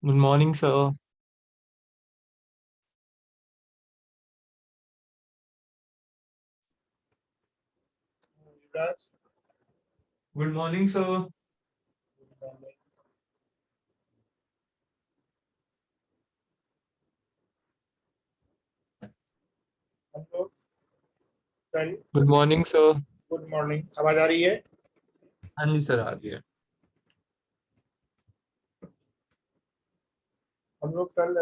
Good morning, sir. Yuvraj, Good morning, sir. good morning. हम लोग कल Good morning, sir. Good morning आवाज आ रही है। हाँ जी सर, आ रही है। हम लोग कल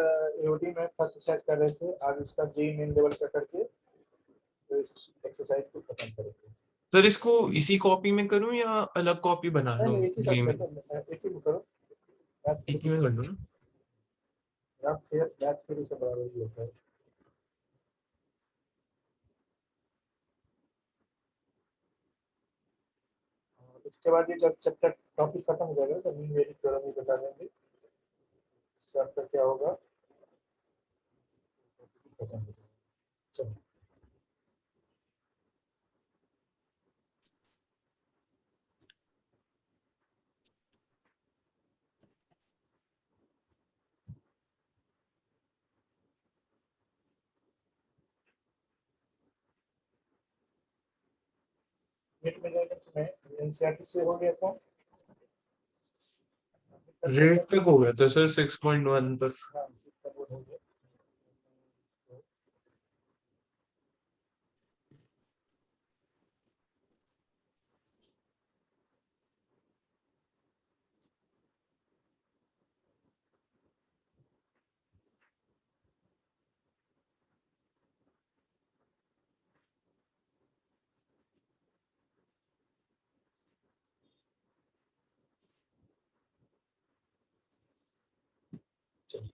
एओडी में फर्स्ट एक्सरसाइज कर रहे थे, आज उसका जी मेन लेवल का करके तो इस एक्सरसाइज को खत्म करेंगे। सर, इसको इसी कॉपी में करूं या अलग कॉपी बना नहीं लूं? नहीं, एक ही जी साथ में कर लो, एक ही में करो। मैथ एक ही में कर लूं ना? फिर से बराबर ही होता है। और इसके बाद ये जब चैप्टर टॉपिक खत्म हो जाएगा तो मीन वेरिएबल थ्योरम ही बता देंगे। इससे आपका क्या होगा, खत्म हो जाएगा। चलो, नेट में जाएगा तो मैं एनसीईआरटी से हो गया था। रेट तक हो गया था सर, 6.1 तक। हाँ, इसका बोर्ड हो गया। चलिए,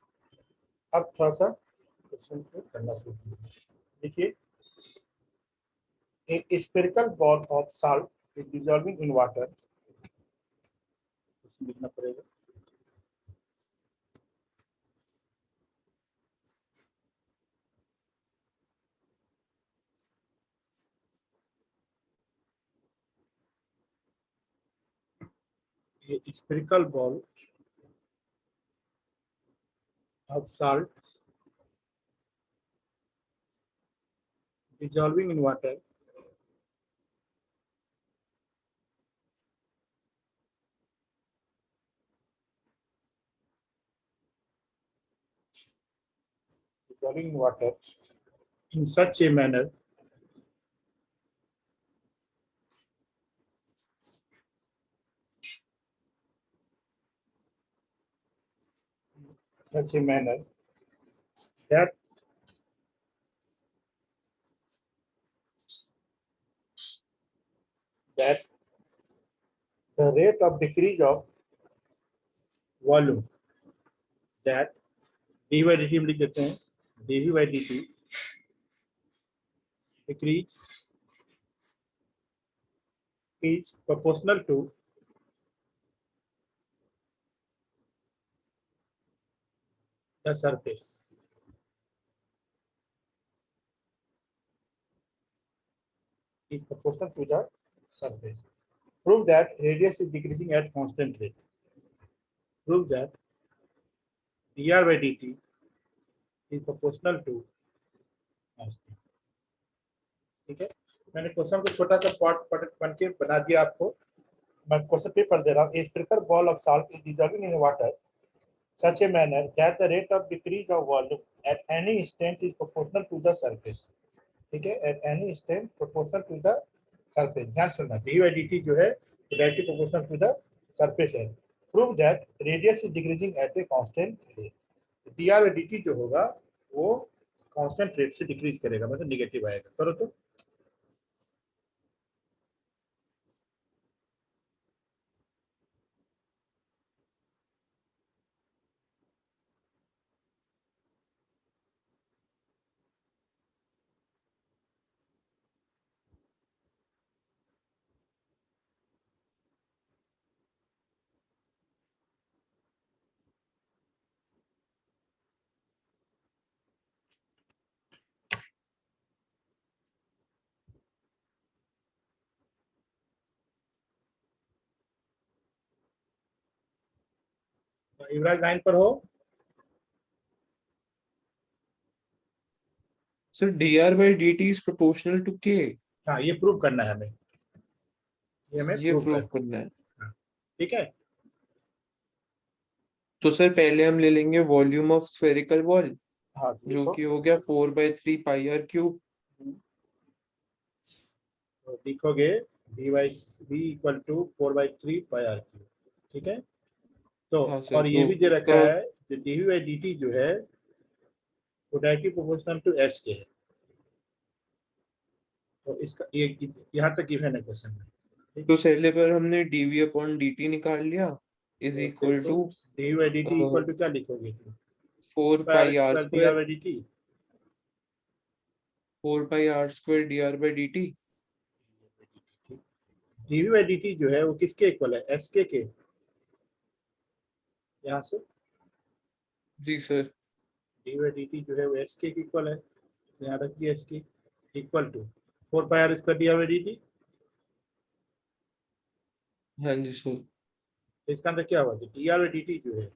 अब थोड़ा सा क्वेश्चन को करना शुरू कीजिए। देखिए, a spherical ball of salt is dissolving in water। इसमें लिखना पड़ेगा। a spherical ball of salt dissolving in water dissolving in water in such a manner such a manner that that the rate of decrease of volume that dv by dt में लिख देते हैं, dv by dt decrease is proportional to the surface is proportional to the surface. Prove that radius is decreasing at constant rate. Prove that dr by dt is proportional to constant। ठीक है, मैंने question को छोटा सा part बन के बना दिया आपको। मैं क्वेश्चन पे पढ़ दे रहा हूँ। A spherical ball of salt is dissolving in water such a manner that the rate of decrease of volume at any instant is proportional to the surface। ठीक है, at any instant proportional to the surface। ध्यान सुनना, dy by dt जो है directly proportional to the surface है। Prove that radius is decreasing at a constant rate. dr by dt जो होगा वो कांस्टेंट रेट से डिक्रीज करेगा, मतलब नेगेटिव आएगा। करो तो। युवराज लाइन पर हो? Sir dr by dt is proportional to k. हाँ, ये प्रूव करना है हमें, ये हमें ये प्रूव प्रूव करना करना है. है। हाँ, ठीक है। तो सर पहले हम ले लेंगे वॉल्यूम ऑफ स्फेरिकल बॉल, हाँ, जो लिखो। कि हो गया 4/3 πr cube. तो लिखोगे D by B equal to 4/3 πr cube. ठीक है। तो हाँ सर, और ये तो भी दे रखा इसका है जो D V by D T जो है वो डायरेक्टली प्रोपोर्शनल टू एस के है। तो इसका ये यहाँ तक गिवन है क्वेश्चन में। ठीक। तो पहले पर हमने dv अपॉन dt निकाल लिया इज तो इक्वल देखो to D V by D T equal to क्या लिखोगे तुम? Four pi pi are square D R square by D T. 4 πr² dr by dt. D V by D T जो है वो किसके इक्वल है? एस के यहाँ से जी sir. D V by D T जो है वो एस के इक्वल है। यहाँ रखिए एस के equal to 4 πr square D are by D T. हाँ जी सर. तो इसका अंदर क्या हुआ? D are by D T जो है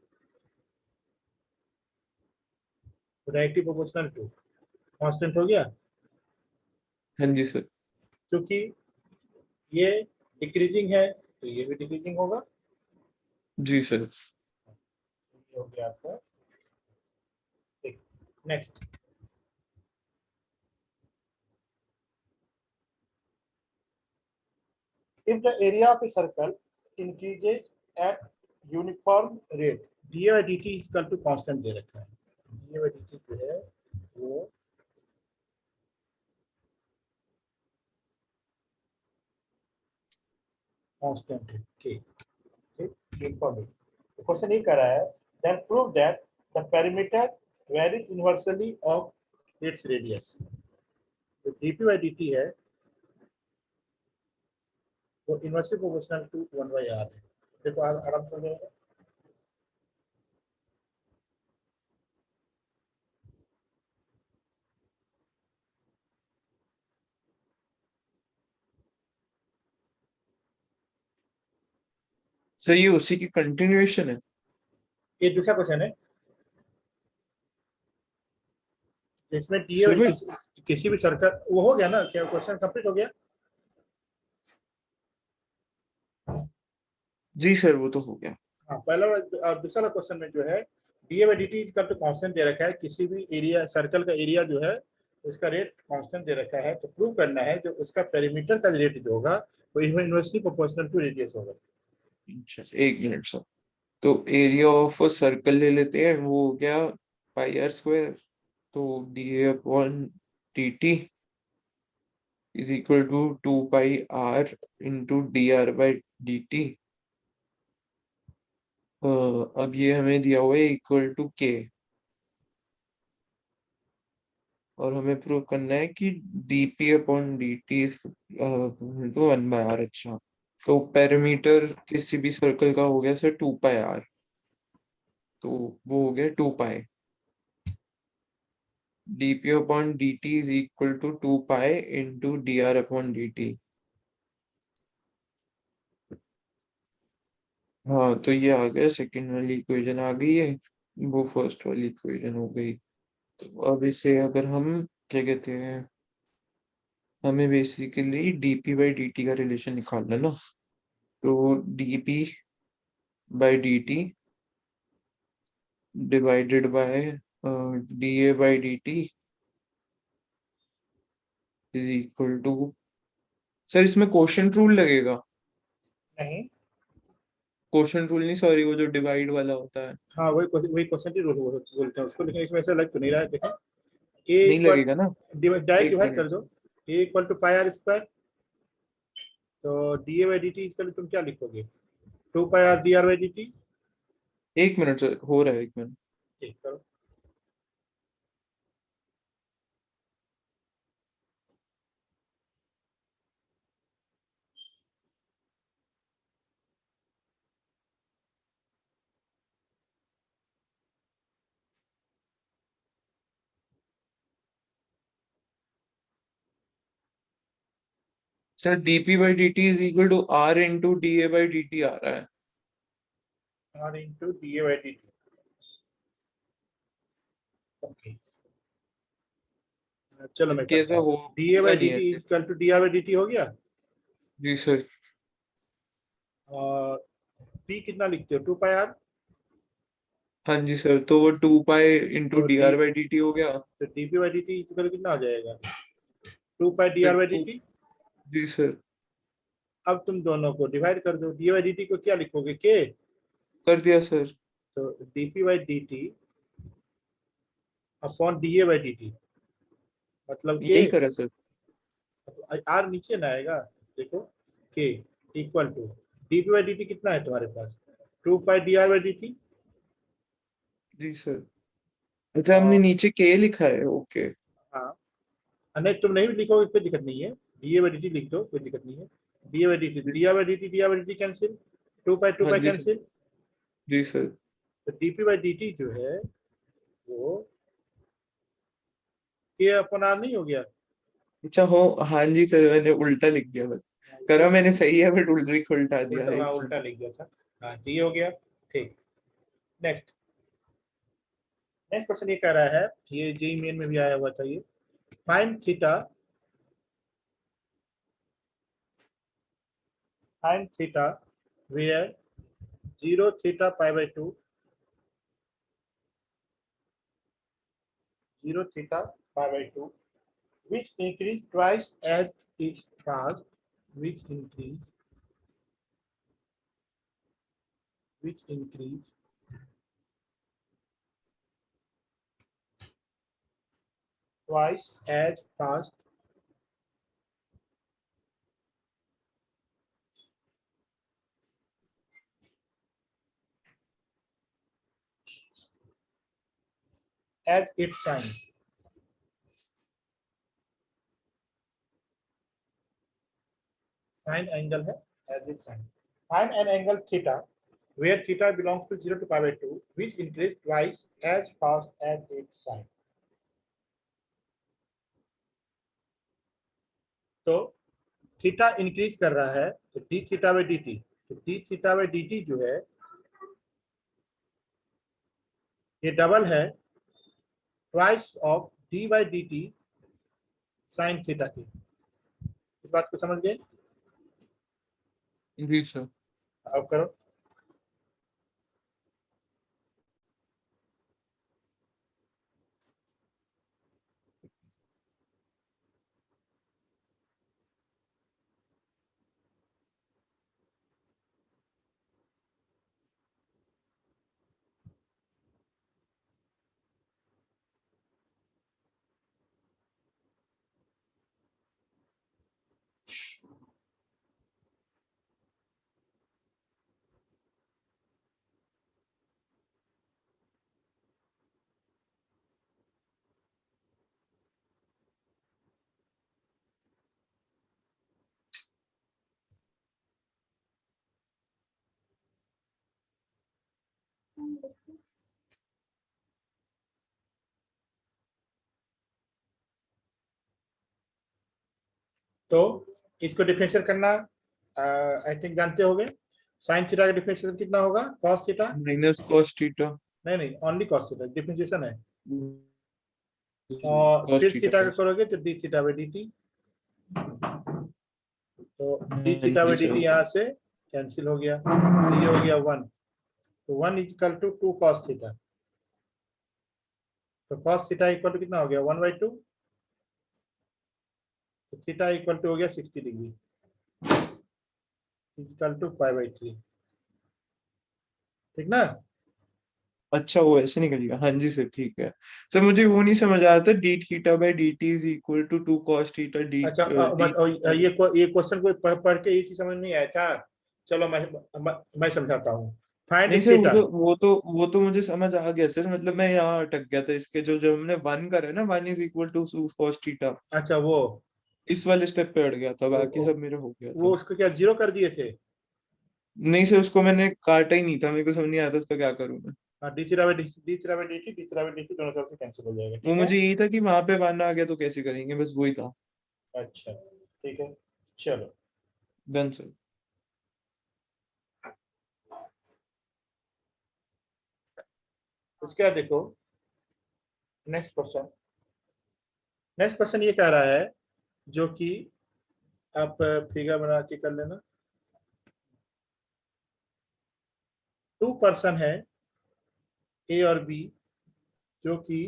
वो डायरेक्टली प्रोपोर्शनल टू कांस्टेंट हो गया, हाँ जी सर. क्योंकि ये डिक्रीजिंग है तो ये भी डिक्रीजिंग होगा। जी सर. ये हो गया आपका। Next, if the area of a circle increases at uniform rate, dA by dt is equal to constant दे रखा है। dA by dt जो है वो कांस्टेंट है k। uniform rate। तो क्वेश्चन ये कर रहा है then prove that the perimeter varies inversely of its radius। तो dp by dt है वो इनवर्सली प्रोपोर्शनल टू 1/r है। देखो आराम से हो जाएगा। सर ये उसी की कंटिन्यूएशन है. ये दूसरा क्वेश्चन है जिसमें डी सिविल. किसी भी सर्कल वो हो गया ना, क्या क्वेश्चन कंप्लीट हो गया? जी सर, वो तो हो गया. हाँ, पहला दूसरा क्वेश्चन में जो है डी बाई डी टी का तो कांस्टेंट दे रखा है, किसी भी एरिया सर्कल का एरिया जो है उसका रेट कांस्टेंट दे रखा है। तो प्रूव करना है जो उसका पेरीमीटर का रेट जो होगा वो इनवर्सली प्रोपोर्शनल टू रेडियस होगा। अच्छा, एक मिनट सर. तो एरिया ऑफ अ सर्कल ले लेते हैं, वो हो गया πr². तो dA upon dt is equal to 2πr into dr by dt. अब ये हमें दिया हुआ है इक्वल टू k, और हमें प्रूव करना है कि dp upon dt is to 1/r. अच्छा, तो पैरामीटर किसी भी सर्कल का हो गया सर 2πr, तो वो हो गया 2π. dp upon dt is equal to 2π into dr upon dt. हाँ, तो ये आ गया, सेकेंड वाली इक्वेशन आ गई है, वो फर्स्ट वाली इक्वेशन हो गई. तो अब इसे अगर हम क्या कहते हैं, हमें बेसिकली dp बाई dt का रिलेशन निकालना है ना. तो dp by dt divided by da by dt is equal to, sir इसमें क्वोशंट रूल लगेगा. नहीं, क्वोशंट रूल नहीं, सॉरी, वो जो डिवाइड वाला होता है. हाँ वही क्वेश्चन बोलते हैं उसको, लेकिन इसमें ऐसा लग तो नहीं रहा है। देखो ए नहीं इक्वल लगेगा ना. डायरेक्ट एक डिवाइड कर मिनट. दो। A equal to pi are square. तो d A by D t इसका तुम क्या लिखोगे? 2 πr d are by D t. एक मिनट सर, हो रहा है, एक मिनट. ठीक करो। Sir dp by dt is equal to r into da by dt आ रहा है. r into dA by dt. Okay, चलो मैं कैसा करता हूँ। dA होगा by नहीं dt ऐसे। Equal to dr by dt हो गया। जी सर। और p कितना लिखते हो, 2 पाई r। हाँ जी सर, तो वो 2 पाई इंटू तो D d R by D T हो गया। तो dp by dt इक्वल कितना हो जाएगा, 2 पाई फिर dr by टू। dt। जी सर। अब तुम दोनों को डिवाइड कर दो, dA by dt को क्या लिखोगे, k। कर दिया सर। तो dp by dt upon dA by dt मतलब k। यही करा सर। r नीचे ना आएगा, देखो, k equal to dp by dt कितना है तुम्हारे पास, 2 पाई dr by dt। जी सर। अच्छा, हमने और नीचे के लिखा है, ओके। हाँ, नहीं तुम नहीं लिखोगे कोई दिक्कत नहीं है, dA by dt लिख दो, कोई दिक्कत नहीं है। dA by dt, जी dr by dt, dr by dt cancel, 2 हाँ पाई जी सर। कैंसिल। जी सर। तो dp by dt जो है वो k अपॉन r नहीं हो गया। अच्छा हो, हाँ जी सर, मैंने उल्टा लिख दिया बस। करा मैंने सही है, बट उल्टा दिया उल्टा, है हाँ एक उल्टा चीज। लिख दिया था। हाँ तो ये हो गया, ठीक। नेक्स्ट, नेक्स्ट क्वेश्चन ये कह रहा है, ये जेई मेन में भी आया हुआ था ये, find theta, find theta where 0 theta pi by 2, 0 theta pi by 2, which increase twice as is fast, which increase, which increase twice as fast as its sine. Sine angle है as its sine. Find an angle theta where theta belongs to 0 to pi by 2, which increase twice as fast as its sine. तो theta increase कर रहा है तो d theta by D t, तो d theta by D T जो है ये double है twice of d by D t sine theta की। इस बात को समझ गए। जी सर। अब करो। तो इसको डिफरेंशियल करना आई थिंक जानते होगे। साइन थीटा का डिफरेंशिएशन कितना होगा, cos theta. Minus cos theta. नहीं नहीं, ओनली कॉस थीटा डिफरेंशिएशन है। और कॉस फिर थीटा थीटा का कॉस। करोगे तो d theta by D t, तो डी हाँ theta by G D T sir. यहाँ से कैंसिल हो गया, तो ये हो गया 1। तो 1 इक्वल टू 2 कॉस थीटा, तो कॉस थीटा इक्वल टू कितना हो गया, 1/2। तो थीटा इक्वल टू हो गया 60 डिग्री इक्वल टू पाई/3, ठीक ना। अच्छा, वो ऐसे निकल गया, हाँ जी सर, ठीक है। सर मुझे वो नहीं समझ आया था, D theta by D T is equal to 2 cos theta D अच्छा डी। ये क्वेश्चन को पढ़ के ये चीज समझ नहीं आया था। चलो मैं समझाता हूँ। फाइंड नहीं सर, थीटा। वो तो मुझे समझ आ गया सर, मतलब मैं यहाँ अटक गया था इसके, जो जब हमने वन करा ना, 1 is equal to cos theta, अच्छा वो इस वाले स्टेप पे अड़ गया था, बाकी वो, सब मेरा हो गया वो था। उसको क्या जीरो कर दिए थे। नहीं सर, उसको मैंने काटा ही नहीं था, मेरे को समझ नहीं आया था उसका क्या करूँ मैं। हाँ, D theta by D theta by D T, D theta by D T दोनों तरफ से कैंसिल हो जाएगा, वो ठीक है। मुझे यही था कि वहां पे वन आ गया तो कैसे करेंगे, बस वही था। अच्छा ठीक है, चलो। Done sir. उसके बाद देखो नेक्स्ट क्वेश्चन ये कह रहा है, जो कि आप फिगर बना के कर लेना। 2 पर्सन है ए और बी, जो कि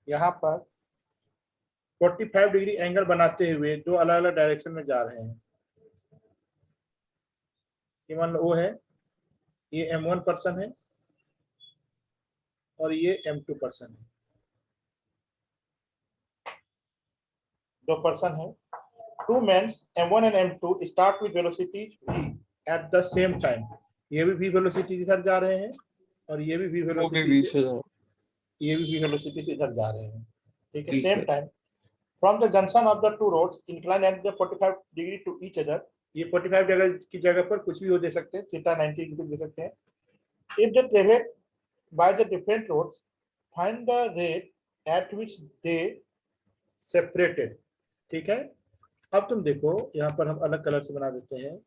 यहाँ पर 45 डिग्री एंगल बनाते हुए दो अलग अलग डायरेक्शन में जा रहे हैं। ये मान लो वो है, ये M1 पर्सन है और ये M2 पर्सन है। दो पर्सन है। Two men M1 and M2 start with velocity v at the same time। ये भी v वेलोसिटी इधर जा रहे हैं और ये भी v वो भी वेलोसिटी 20 से, हजार। ये भी v वेलोसिटी से इधर जा रहे हैं। ठीक है, ठीक सेम है। Time from the junction of the two roads incline at the 45 degree to each other. ये 45 जगह की जगह पर कुछ भी हो दे सकते हैं, थीटा 90 डिग्री दे सकते हैं। If they travel by the different roads find the rate at which they separated. ठीक है, अब तुम देखो यहाँ पर हम अलग कलर से बना देते हैं।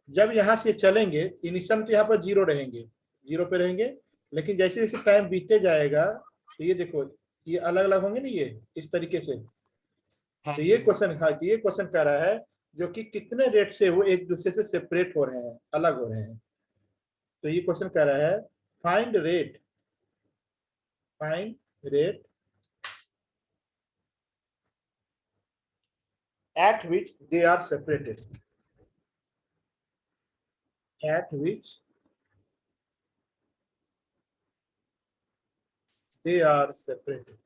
जब यहाँ से चलेंगे इनिशियल तो यहाँ पर जीरो रहेंगे, जीरो पे रहेंगे, लेकिन जैसे जैसे टाइम बीतते जाएगा तो ये देखो ये अलग अलग होंगे ना, ये इस तरीके से। हाँ तो ये जी। क्वेश्चन, हाँ ये क्वेश्चन कह रहा है जो कि कितने रेट से वो एक दूसरे से सेपरेट हो रहे हैं, अलग हो रहे हैं। तो ये क्वेश्चन कह रहा है find rate at which they are separated, at which they are separated।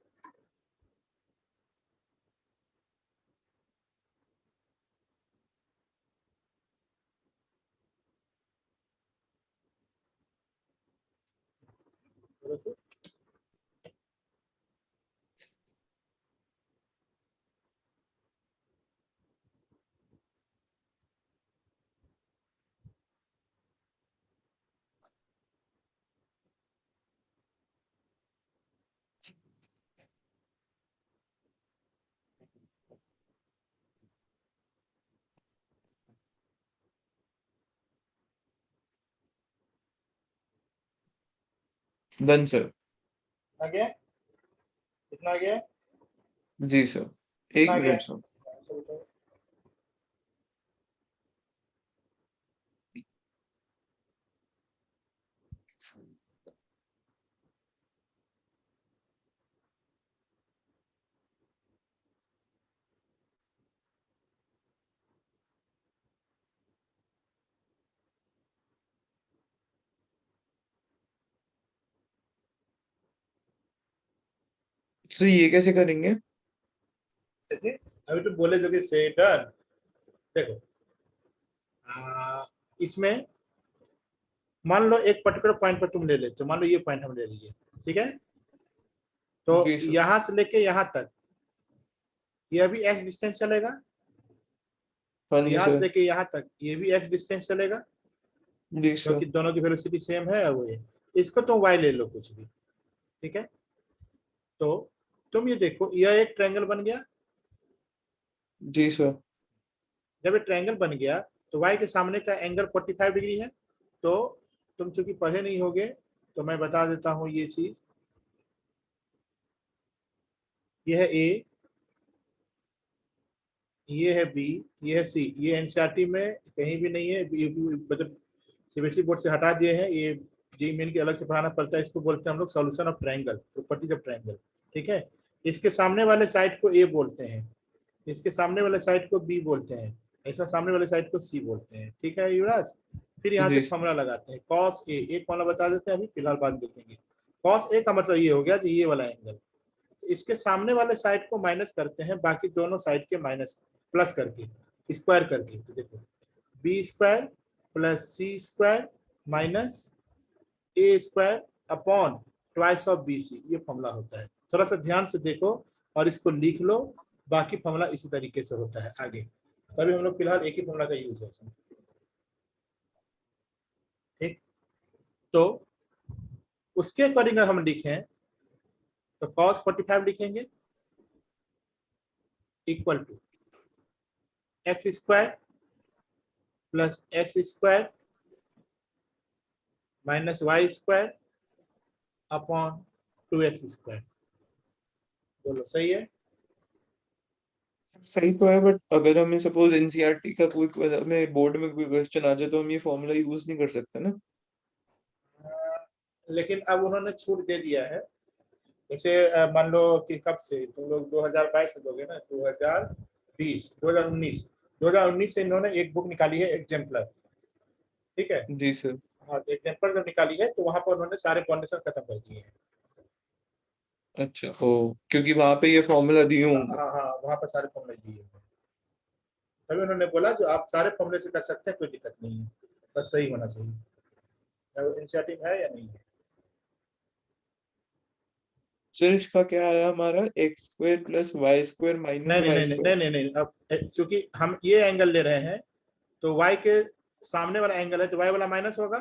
Done sir. आ गया, कितना आ गया, जी सर, एक कितना आ गया। Minute sir. तो ये कैसे करेंगे? जैसे अभी तो बोले जो कि से डन। देखो इसमें मान लो एक पर्टिकुलर पॉइंट पर तुम ले लेते हो, मान लो ये पॉइंट हम ले लिए, ठीक है। तो जी सर। यहां से लेके यहां तक ये भी एक्स डिस्टेंस चलेगा, हाँ और जी यहां से सर। लेके यहां तक ये भी एक्स डिस्टेंस चलेगा, जी क्योंकि सर। दोनों की वेलोसिटी सेम है। वो ये इसको तुम वाई ले लो कुछ भी, ठीक है। तो तुम ये देखो यह एक ट्रायंगल बन गया। जी सर। जब ये ट्रायंगल बन गया तो y के सामने का एंगल 45 डिग्री है। तो तुम चूंकि पढ़े नहीं होगे तो मैं बता देता हूं ये चीज। ये है a, ये है b, ये है c। ये एनसीईआरटी में कहीं भी नहीं है, मतलब सीबीएसई बोर्ड से हटा दिए हैं ये। जी मेन के अलग से पढ़ाना पड़ता है। इसको बोलते हैं हम लोग solution of triangle, properties of triangle. ठीक है, इसके सामने वाले साइड को a बोलते हैं, इसके सामने वाले साइड को बी बोलते हैं, ऐसा सामने वाले साइड को सी बोलते हैं। ठीक है युवराज, फिर यहाँ से जी सर। फॉर्मूला लगाते हैं कॉस ए। एक फॉर्मूला बता देते हैं, अभी फिलहाल बाद देखेंगे। कॉस ए का मतलब ये हो गया कि ये वाला एंगल, तो इसके सामने वाले साइड को माइनस करते हैं, बाकी दोनों साइड के माइनस प्लस करके स्क्वायर करके। तो देखो B square plus C square minus A square upon twice of B C, ये फॉर्मूला होता है। थोड़ा सा ध्यान से देखो और इसको लिख लो, बाकी फॉर्मूला इसी तरीके से होता है आगे। तभी हम लोग फिलहाल एक ही फॉर्मूला का यूज है इसमें। ठीक, तो उसके अकॉर्डिंग हम लिखें तो cos 45 लिखेंगे equal to X square plus X square minus Y square upon 2x²। बोलो सही है? सही तो है, बट अगर हमें सपोज एनसीईआरटी का कोई हमें बोर्ड में कोई क्वेश्चन आ जाए तो हम ये फॉर्मूला यूज नहीं कर सकते ना। लेकिन अब उन्होंने छूट दे दिया है। जैसे मान लो कि कब से तुम लोग 2022 से दोगे ना, 2020, 2019, 2019 से इन्होंने एक बुक निकाली है एग्जाम्पलर। ठीक है। जी सर। हाँ, तो एग्जाम्पलर जब निकाली है तो वहां पर उन्होंने सारे फाउंडेशन खत्म कर दिए हैं। अच्छा ओ, क्योंकि वहां पे ये फॉर्मूला दिए हाँ होंगे। हाँ हाँ, वहां पर सारे फॉर्मूले दिए हैं। तभी उन्होंने बोला जो आप सारे फॉर्मूले से कर सकते हैं, कोई दिक्कत नहीं है, बस सही होना चाहिए। इनिशिएटिव है या नहीं है? सर इसका क्या आया हमारा, x² + y² नहीं माइनस नहीं वाई नहीं नहीं स्क्वायर नहीं नहीं नहीं, अब चूंकि हम ये एंगल ले रहे हैं तो y के सामने वाला एंगल है तो y वाला माइनस होगा।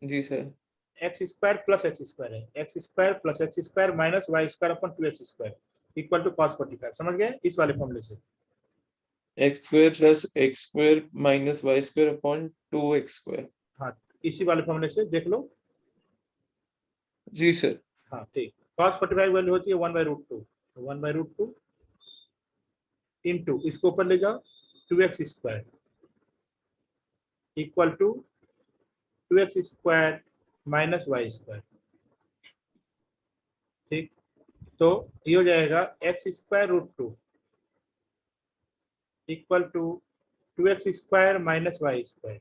जी सर। x² + x² है, x² + x² - y²/2x² equal to cos 45। समझ गए इस वाले फॉर्मूले से? x² + x² minus y²/2x²। हाँ, इसी वाले फॉर्मूले से देख लो। जी सर। हाँ ठीक। cos 45 वैल्यू होती है 1/√2, तो 1/√2 इंटू इसको ऊपर ले जाओ 2x² equal to 2x² - y²। ठीक। तो ये हो जाएगा x² √2 equal to 2x² - y²।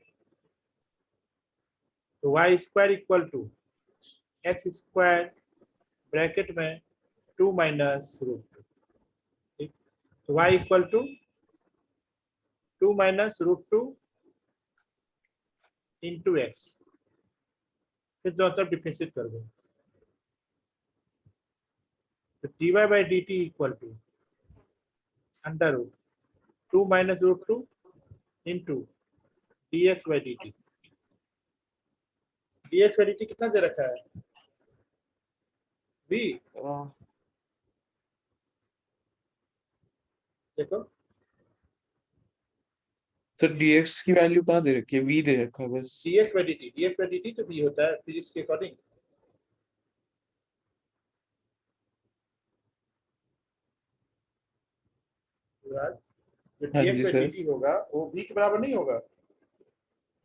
तो y² equal to x² bracket में 2 - √2। ठीक। तो y equal to 2 - √2 into X. फिर दोनों तरफ डिफरेंशिएट कर दो, तो dy/dt equal to √2 - √2 into dx/dt। dx/dt कितना दे रखा है? v। देखो सर dx की वैल्यू कहाँ दे रखी है, v दे रखा है बस। dx/dt तो v होता है फिजिक्स के अकॉर्डिंग। जो हाँ जी सर। dx/dt होगा वो v के बराबर नहीं होगा।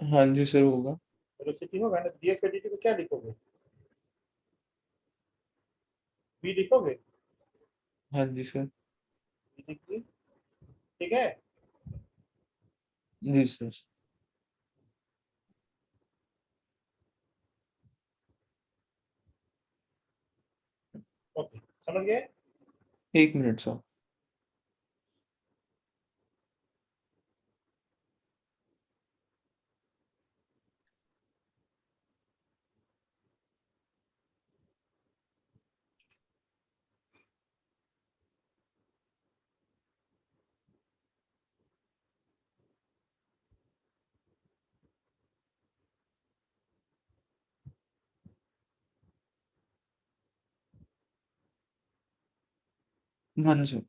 हाँ जी सर होगा। वेलोसिटी होगा ना, dx/dt को क्या लिखोगे? v लिखोगे। हाँ जी सर। v लिख दिए। ठीक है। जी सर। ओके, समझ गए? 1 मिनट सर। हाँ जी सर।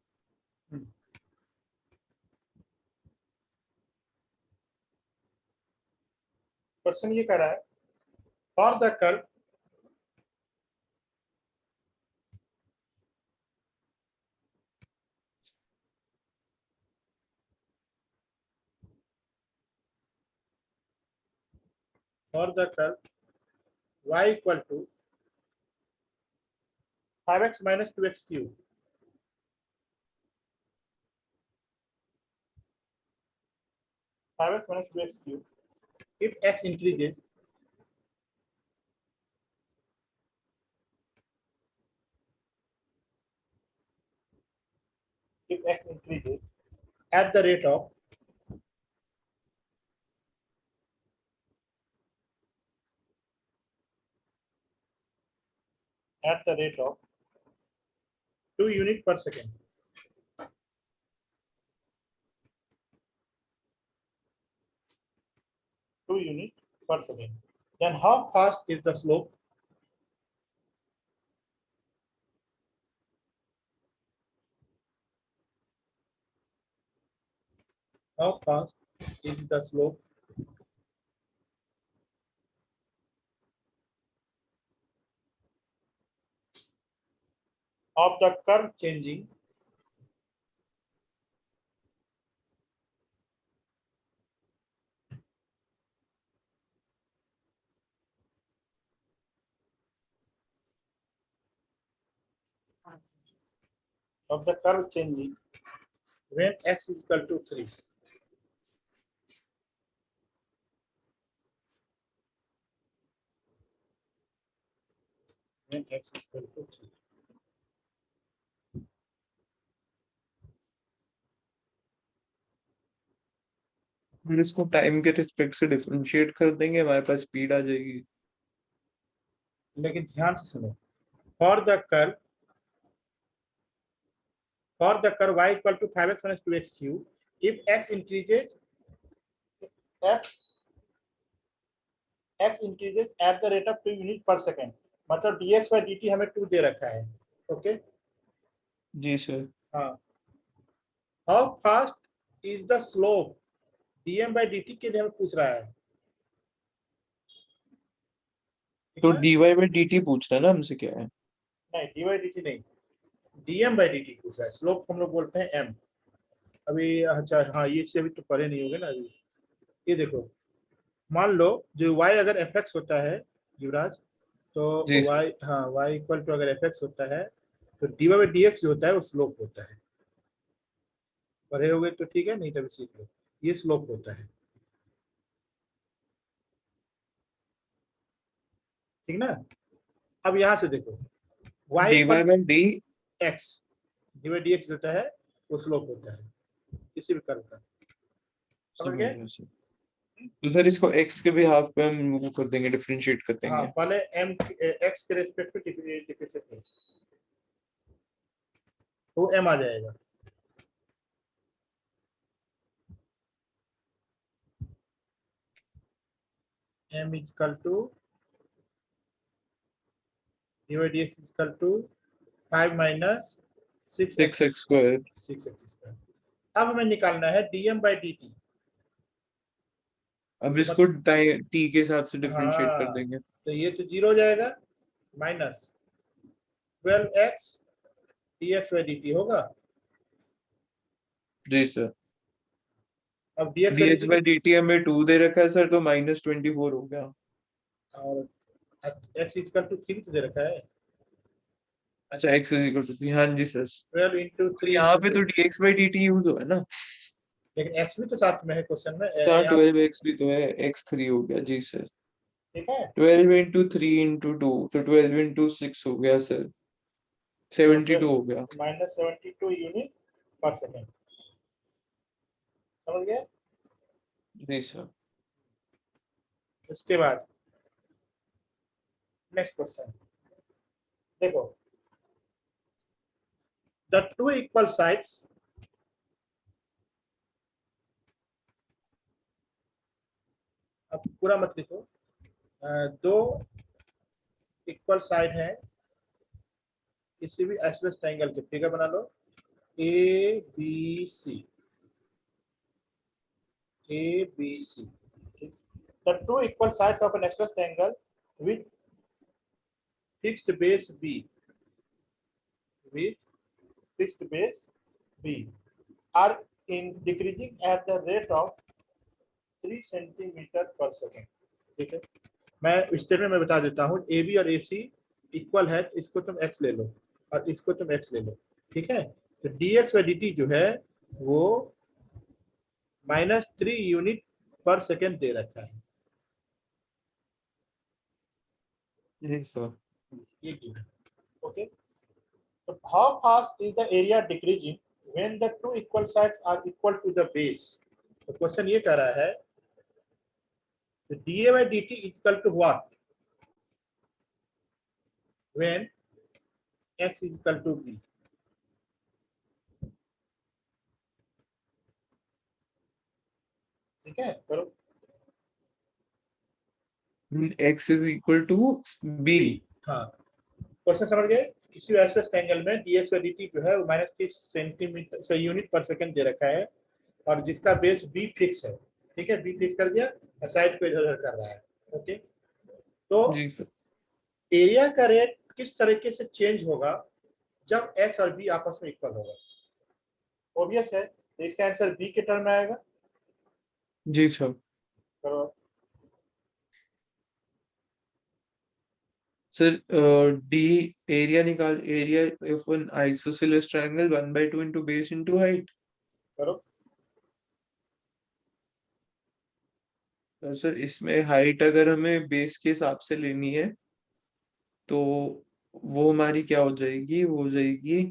क्वेश्चन ये कह रहा है for the curve for the curve y equal to 5x - 2x cube. 5x - 2x cube if x increases, at the rate of at the rate of 2 unit per second, 2 unit per second, then how fast is the slope? How fast is the slope of the curve changing when x is equal to 3. When x is equal to 3. फिर इसको time के respect से differentiate कर देंगे, हमारे पास speed आ जाएगी। लेकिन ध्यान से सुनो, for the curve y equal to 5x minus 2x cube, if x increases at the rate of 2 unit per second, मतलब dx by dt हमें 2 दे रखा है। ओके जी सर। हाँ, how fast is the slope dm by dt के लिए हमें पूछ रहा है। तो dy by dt पूछ रहा है ना हमसे, क्या है? नहीं, dy by dt नहीं, dm by dt पूछ रहा है। स्लोप हम लोग बोलते हैं m। अभी अच्छा हाँ, ये चीज अभी तो परे नहीं होगा ना अभी। ये देखो, मान लो जो y अगर fx होता है युवराज, तो जी सर। y, हाँ y इक्वल टू अगर fx होता है तो dy by dx जो होता है वो स्लोप होता है। पढ़े होगे तो ठीक है, नहीं तो सीख लो, ये स्लोप होता है। ठीक ना। अब यहां से देखो, y dy equal by d। x, dy by dx होता है वो स्लोप होता है किसी भी कर्व का। समझ गए? तो सर इसको x के भी हाफ पे हम वो कर देंगे, डिफरेंशिएट कर हाँ, देंगे। पहले m x के रेस्पेक्ट पे डिफरेंशिएट करो तो m आ जाएगा। m is equal to dy by dx is equal to 5 minus 6x 6x square. Square. अब हमें निकालना है dm by dt। अब इसको t के हिसाब से डिफरेंशिएट कर हाँ, देंगे। तो ये तो 0 हो जाएगा, minus 12x dx by dt होगा। जी सर। अब dx by dx dt by dt हमें 2 दे रखा है सर, तो -24 हो गया। और x is equal to 3 तो दे रखा है। अच्छा, x इज इक्वल टू 3, हाँ जी सर। 12 into तो 3 is यहाँ equal पे to, तो dx by dt यूज हुआ है ना। लेकिन x भी तो साथ में है क्वेश्चन में अच्छा, यहाँ। 12x भी तो है, x 3 हो गया जी सर। ठीक है, 12 इंटू 3 इंटू 2, तो 12 इंटू 6 हो गया सर, तो 72 हो गया। -72 यूनिट पर सेकेंड। समझ गए? जी सर। उसके बाद नेक्स्ट क्वेश्चन देखो, द टू इक्वल साइड्स, अब पूरा मत लिखो, दो इक्वल साइड है किसी भी आइसोसेलेस ट्रायंगल के, फिगर बना लो, A B C, A B C. The two equal sides of an isosceles triangle with fixed base b, with fixed base b, are in decreasing at the rate of 3 centimetre पर second. ठीक है, मैं step में बता देता हूँ, A B और ए सी equal है तो इसको तुम x ले लो और इसको तुम x ले लो। ठीक है, तो dx by dt जो है वो -3 यूनिट पर सेकेंड दे रखा है। जी सर। ये given. Okay, so how fast is the area decreasing when the two equal sides are equal to the base? तो क्वेश्चन ये कह रहा है, dA by dt is equal to what when x is equal to b? ठीक है, करो। x is equal to b। हाँ, question समझ गए? किसी आइसोसेलेस ट्रायंगल में dx by dt जो है वो -3 सेंटीमीटर से यूनिट पर सेकंड दे रखा है और जिसका बेस b फिक्स है। ठीक है, b फिक्स कर दिया, साइड को इधर कर रहा है। ओके, तो जी सर। एरिया का रेट किस तरीके से चेंज होगा जब x और b आपस में इक्वल होगा। ऑब्वियस है, तो इसका आंसर b के टर्म में आएगा। जी सर। करो। सर डी एरिया निकाल, area of N isosceles triangle 1/2 into base into height. करो। सर इसमें हाइट अगर हमें बेस के हिसाब से लेनी है तो वो हमारी क्या हो जाएगी, वो हो जाएगी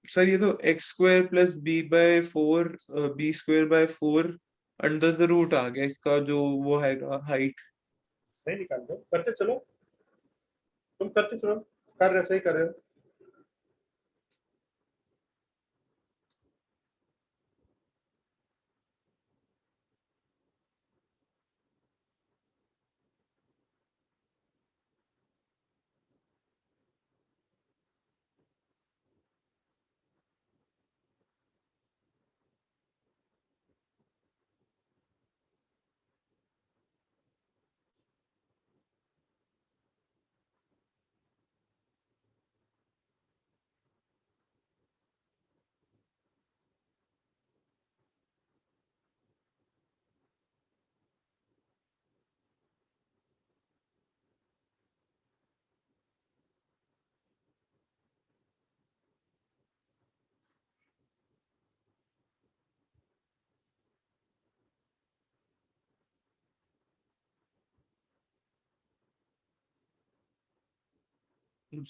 सर, ये तो x² + b² / 4 under the root आ गया इसका, जो वो है हाइट। सही निकाल दो, करते चलो, तुम करते चलो, कर रहे हो, सही कर रहे हो।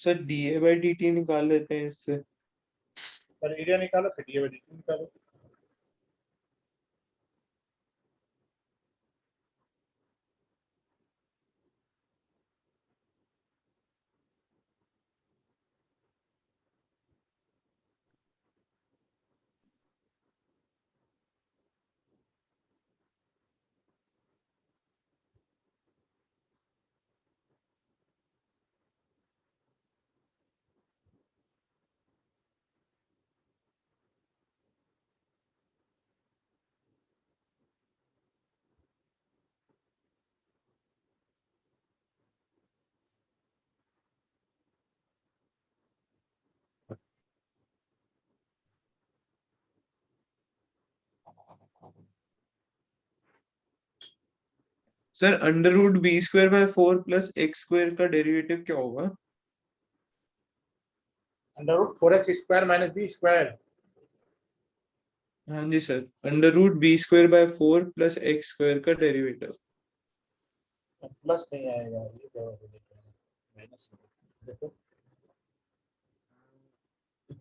सर dA/dt निकाल लेते हैं इससे। पर एरिया निकालो, फिर dA/dt निकालो। सर √b² / 4 + x² का डेरिवेटिव क्या होगा? √4x² - b²। हाँ जी सर, √b² / 4 + x² का डेरिवेटिव। प्लस नहीं आएगा, ये क्या होगा, माइनस। देखो,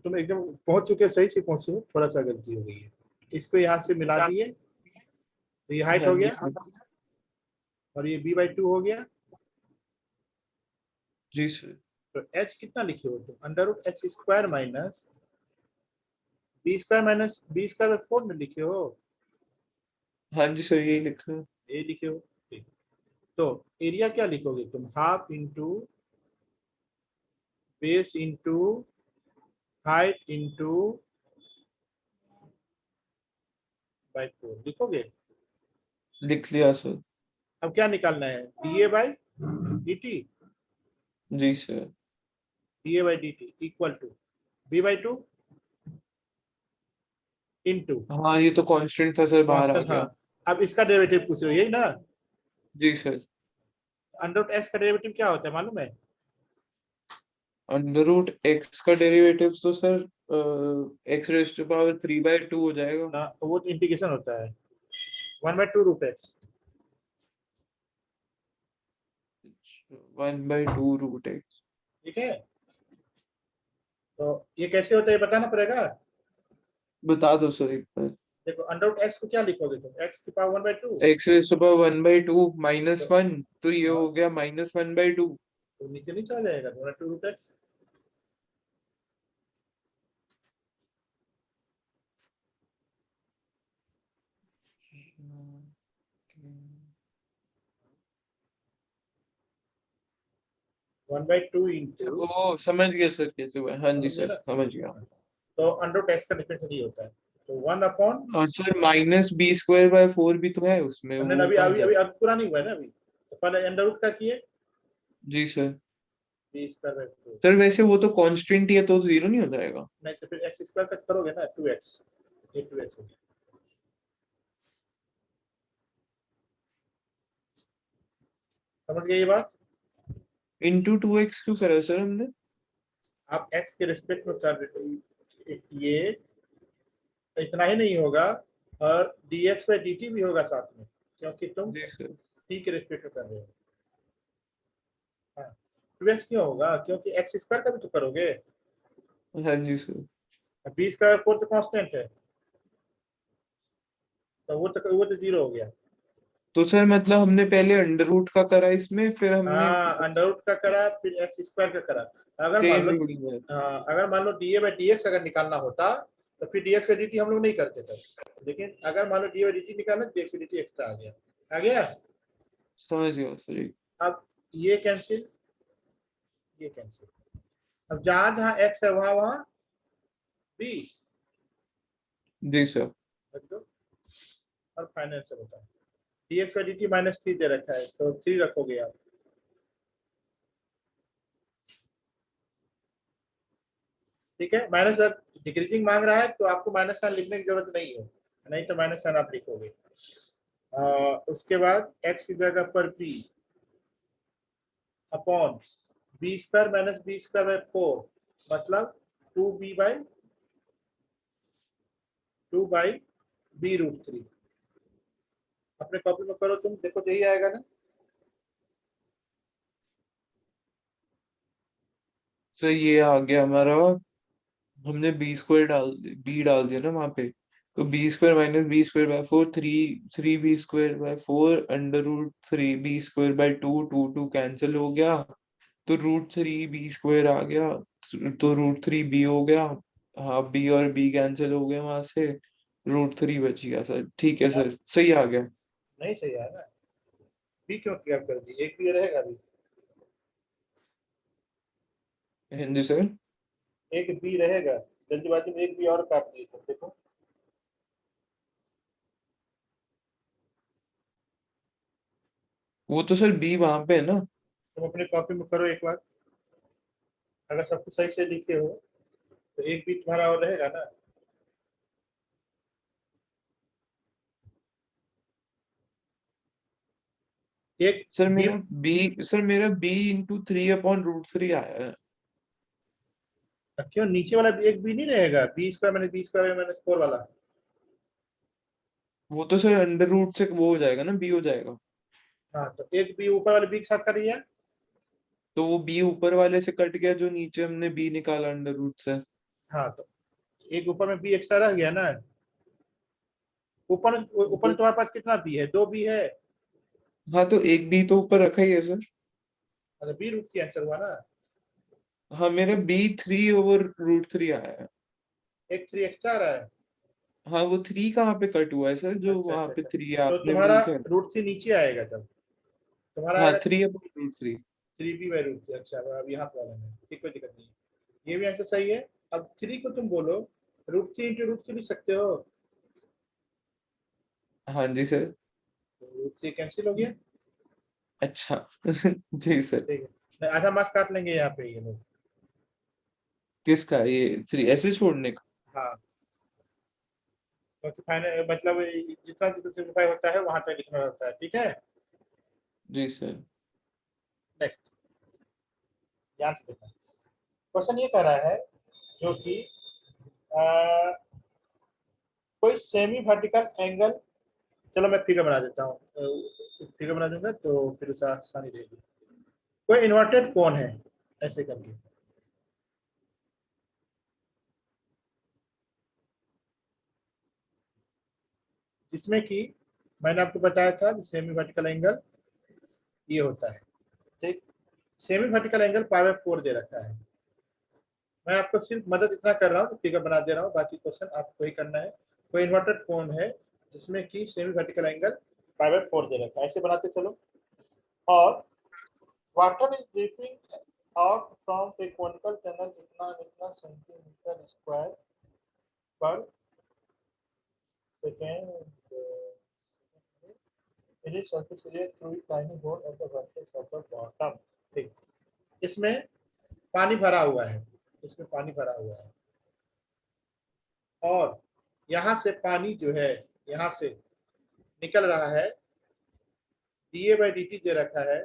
तुम एकदम पहुंच चुके, सही से पहुंचे हो, थोड़ा सा गलती हो गई है। इसको यहाँ से मिला दिए, तो ये हाइट हाँ हो जी गया, और ये b/2 हो गया। जी सर। तो h कितना लिखे हो तुम? √x² - b² - b²/4 में लिखे हो, हाँ जी सर, यही लिखा है। ये लिखे हो। ठीक। तो एरिया क्या लिखोगे तुम? Half into base into height into /4 लिखोगे। लिख लिया सर। अब क्या निकालना है? dA/dt। जी sir. dA/dt equal to b/2 into हाँ, ये तो कांस्टेंट था सर, बाहर आ कांस्टेंट। गया। हाँ, अब इसका डेरिवेटिव पूछ रहे हो, यही ना? जी सर। √x का डेरिवेटिव क्या होता है मालूम है? √x का डेरिवेटिव तो सर x⁻³ हो जाएगा। ना, वो तो इंटीग्रेशन होता है, 1/2 √x। 1/2 √x। ठीक है, तो ये कैसे होता है, ये बताना पड़ेगा। बता दो सर एक बार। देखो, √x को क्या लिखोगे तुम? x⁻1/2। x⁻1/2 -1, तो ये हाँ, हो गया -1/2। तो नीचे नहीं चला जाएगा 1/2 √x। One by two into, ओ समझ गया सर कैसे हुआ, हाँ जी समझ गए सर ना? समझ गया। तो √x का डिफरेंस नहीं होता है। तो 1/, और सर -b²/4 भी तो है उसमें, हमने वो अभी कहाँ अभी गया? अभी अब पूरा नहीं हुआ है ना अभी, तो पहले अंडर रूट का किए जी सर। b²/4, सर वैसे वो तो कांस्टेंट ही है, तो जीरो नहीं हो जाएगा? नहीं तो फिर x² कट करोगे ना 2x, ये 2x हो गया। समझ गए ये बात? इंटू 2x क्यों करा सर हमने? आप x के रिस्पेक्ट में कर रहे हो, ये इतना ही नहीं होगा, और dx/dt भी होगा साथ में, क्योंकि तुम जी सर। t के रिस्पेक्ट में कर रहे हो। हाँ, 2x क्यों होगा, क्योंकि x² का भी तो करोगे, हाँ जी सर। b²/4 तो कांस्टेंट है, तो वो तो जीरो हो गया। तो सर मतलब हमने पहले अंडर रूट का करा इसमें, फिर हमने हाँ, अंडर रूट का करा, फिर x² का करा। अगर मान चेन लो, रूल में। अगर मान लो da/dx अगर निकालना होता, तो फिर dx/dt हम लोग नहीं करते थे, लेकिन अगर मान लो da/dt निकालना, dx/dt एक्स्ट्रा आ गया। समझ गया सर जी। अब ये कैंसिल, ये कैंसिल, अब जहां जहां x है वहां वहां b जी सर। रख दो, और फाइनल आंसर होता है dx/dt -3 दे रखा है, तो 3 रखोगे आप। ठीक है, माइनस डिक्रीजिंग मांग रहा है, तो आपको माइनस साइन लिखने की जरूरत नहीं है, नहीं तो माइनस साइन आप लिखोगे। उसके बाद x की जगह पर b अपॉन b² - b²/4, मतलब 2b/b√3। अपने कॉपी में करो, तुम देखो तो यही आएगा ना। सर ये आ गया हमारा, हमने बी डाल दिया ना वहां पे, तो b² - b²/4 3b²/4 √3b²/2, 2 cancel हो गया, तो √3b² आ गया, तो √3b हो गया। हाँ, b और b कैंसिल हो गए वहां से, √3 बच गया सर। ठीक है सर, सही आ गया। नहीं सही आएगा, b क्यों क्या कर दी, एक भी रहेगा अभी, हाँ जी सर। एक बी रहेगा, जल्दीबाजी में एक बी और काट दिए तुम, देखो। वो तो सर b वहां पे है ना। तुम अपने कॉपी में करो एक बार, अगर सब कुछ सही से लिखे हो तो एक बी तुम्हारा और रहेगा ना। एक सर बी, मेरा b × 3/√3 आया है। क्यों नीचे वाला एक बी नहीं रहेगा, b² - b²/4 वाला। वो तो सर अंडर रूट से वो हो जाएगा ना, b हो जाएगा। हाँ, तो एक बी ऊपर वाले बी के साथ करिए। तो वो b ऊपर वाले से कट गया, जो नीचे हमने b निकाला अंडर रूट से। हाँ, तो एक ऊपर में बी एक्स्ट्रा रह गया ना, ऊपर ऊपर तो तुम्हारे पास कितना बी है, 2 बी है। हाँ, तो एक b तो ऊपर रखा ही है सर। अच्छा, b√3 की आंसर हुआ ना, हाँ, मेरा b3/√3 आया है। एक 3 एक्स्ट्रा आ रहा है। हाँ, वो 3 कहाँ पे कट हुआ है सर, जो अच्छा वहां अच्छा पे अच्छा, 3 तो आपने तुम्हारा लिखा है? √3 नीचे आएगा, जब तुम्हारा हाँ, आएगा 3/√3। 3b/√3। अच्छा, अब यहाँ प्रॉब्लम है, ठीक, कोई दिक्कत नहीं, ये भी आंसर सही है। अब 3 को तुम बोलो √3 × √3 लिख सकते हो, हाँ जी सर। तो √3 कैंसिल हो गया। अच्छा जी सर। ठीक है, नहीं, आधा मार्क्स काट लेंगे यहाँ पे ये लोग। किसका, ये 3 ऐसे छोड़ने का? हाँ, क्योंकि फाइनल मतलब जितना जितना सिंप्लीफाई होता है वहां तक लिखना रहता है, ठीक है। जी सर। नेक्स्ट, ध्यान से देखना, क्वेश्चन ये कह रहा है, जो कि अ, कोई सेमी वर्टिकल एंगल, चलो मैं फिगर बना देता हूँ, फिगर बना दूंगा तो फिर उसे आसानी रहेगी। कोई इन्वर्टेड कोन है, ऐसे करके, जिसमें कि मैंने आपको बताया था कि सेमी वर्टिकल एंगल ये होता है, ठीक। सेमी वर्टिकल एंगल π/4 दे रखा है, मैं आपको सिर्फ मदद इतना कर रहा हूँ कि फिगर बना दे रहा हूँ, बाकी क्वेश्चन आपको ही करना है। कोई इन्वर्टेड कोन है जिसमें कि सेमी वर्टिकल एंगल π/4 दे रखा है, ऐसे बनाते चलो। और water is dripping out from A conical tunnel इतना इतना सेंटीमीटर स्क्वायर पर Second, it is surface area through tiny hole at the vertex of the bottom. ठीक, इसमें पानी भरा हुआ है, इसमें पानी भरा हुआ है और यहाँ से पानी जो है यहाँ से निकल रहा है, da/dt दे रखा है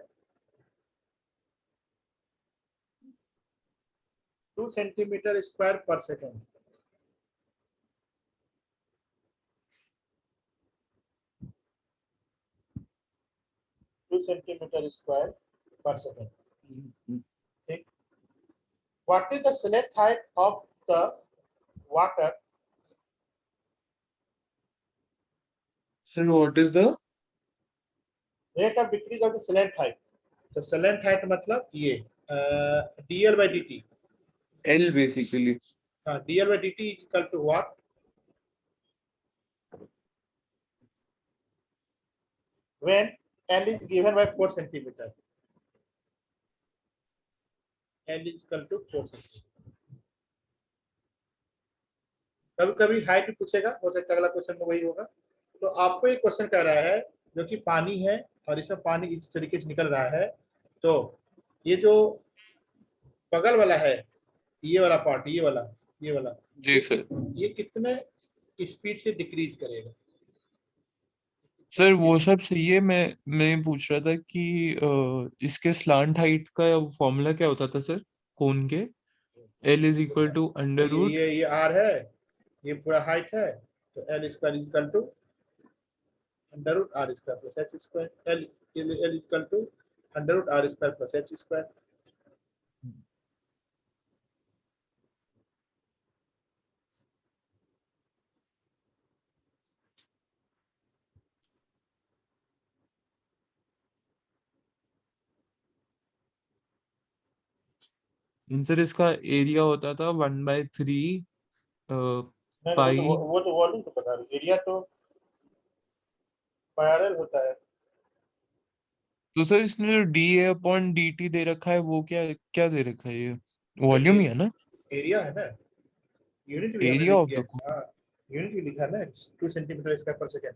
2 सेंटीमीटर स्क्वायर पर सेकेंड। 2 सेंटीमीटर स्क्वायर पर सेकेंड। ठीक, what is the select height of the water? Sir, what is the Rate of decrease of the select height. तो select height मतलब ये dl/dt। L basically? हाँ, dl/dt is equal to what? When L is given by 4 centimeter. L is equal to 4 centimeter. कभी कभी height भी पूछेगा, हो सकता है अगला क्वेश्चन में वही होगा। तो आपको एक क्वेश्चन कह रहा है जो कि पानी है और इसमें पानी इस तरीके से निकल रहा है, तो ये जो बगल वाला है, ये वाला पार्ट, ये वाला जी सर। ये कितने स्पीड से डिक्रीज करेगा? सर वो सब सही है, मैं पूछ रहा था कि इसके स्लांट हाइट का फॉर्मूला क्या होता था सर कोन के? L is equal to under root ये आर है, ये पूरा हाइट है, तो L square is equal to under root R square plus H square. L equal to under root R square plus H square. Sir इसका area होता था 1/3 पाई। वो तो वॉल्यूम तो बता रहे, एरिया तो पैरेलल होता है। तो सर इसने जो dA/dt दे रखा है वो क्या क्या दे रखा है? ये तो वॉल्यूम ही है ना? एरिया है ना, यूनिट भी हमने एरिया लिख ऑफ दिया द है। हाँ, यूनिट भी लिखा है ना, 2 सेंटीमीटर स्क्वायर पर सेकेंड।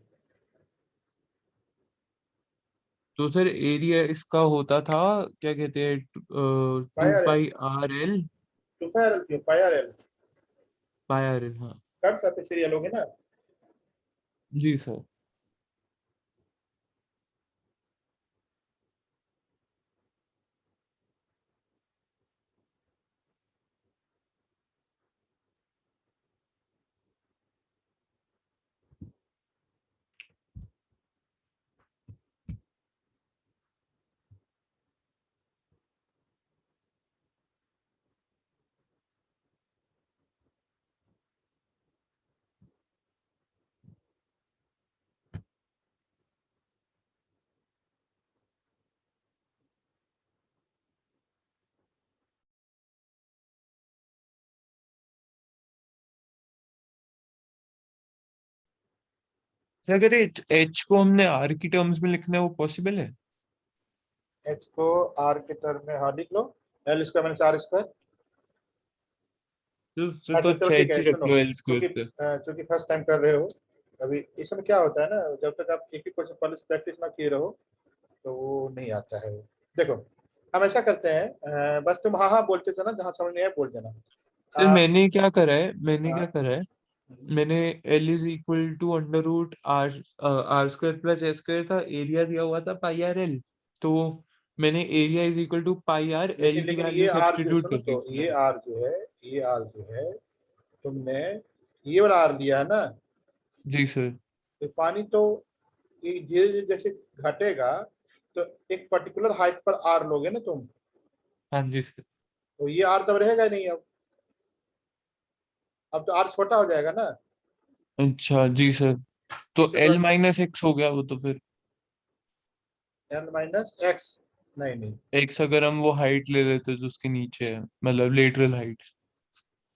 तो सर एरिया इसका होता था क्या कहते हैं, two parallel, pi R L. तो पैरेलल क्यों, पैरेलल पाई आर एल, हाँ। कब सरफेस एरिया लोगे ना। जी सर। सर अगर एच को हमने आर की टर्म्स में लिखना है वो पॉसिबल है? एच को आर के टर्म में हाँ लिख लो, l square minus r square. तो फिर तो अच्छा चलो अच्छा ठीक एच है, ही रख सुनो, लो एल स्क्वायर क्योंकि से। चूंकि फर्स्ट टाइम कर रहे हो अभी, इसमें क्या होता है ना, जब तक आप एक ही क्वेश्चन पहले से प्रैक्टिस ना किए रहो तो वो नहीं आता है। देखो हम ऐसा करते हैं, बस तुम हाँ हाँ बोलते जाना, जहाँ समझ नहीं आए बोल देना। सर आ, मैंने क्या करा है, हाँ, मैंने L is equal to under root R R square plus S square था, एरिया दिया हुआ था पाई आर एल, तो मैंने area is equal to pi R लेकिन एल की लेकिन वैल्यू ये आर जो, सब्स्टिट्यूट सुनो कर दी तो उसमें। ये आर जो है तुमने ये वाला आर लिया है ना, जी सर। तो पानी तो ये धीरे धीरे जैसे घटेगा तो एक पर्टिकुलर हाइट पर आर लोगे ना तुम, हाँ जी सर। तो ये आर तब रहेगा नहीं। अब तो आर छोटा हो जाएगा ना। अच्छा जी सर। तो इससे L थोड़ा माइनस एक्स हो गया वो तो फिर। एन माइनस एक्स, नहीं नहीं, एक्स अगर हम वो हाइट ले लेते तो उसके नीचे है, मतलब लेटरल हाइट।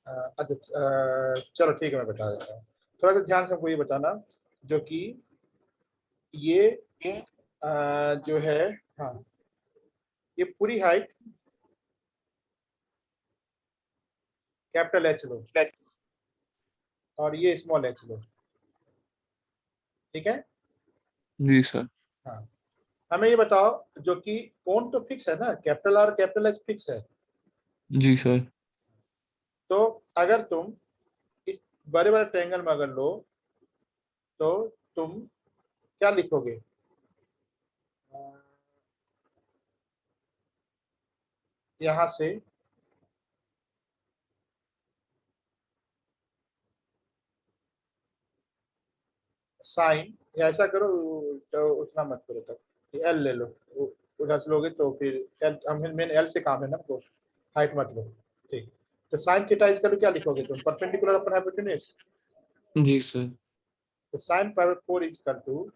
अच्छा चलो ठीक है, मैं बता देता हूँ। थोड़ा सा ध्यान से हमको ये बताना, जो कि ये जो है, हाँ, ये पूरी हाइट कैपिटल एच लो और ये स्मॉल एच लो। ठीक है। जी सर। हाँ, हमें ये बताओ, जो कि कोण तो फिक्स है ना, capital R capital H fix है। जी सर। तो अगर तुम इस बड़े बड़े ट्रायंगल में अगर लो, तो तुम क्या लिखोगे? यहां से साइन, या ऐसा करो, तो उतना मत करो, तब एल ले लो। उधर से लोगे तो फिर एल, हम मेन एल से काम है ना, तो हाइट मत लो। ठीक। तो sine theta is equal to क्या लिखोगे तुम? Perpendicular upon hypotenuse. जी सर। तो sine pi 4 is equal to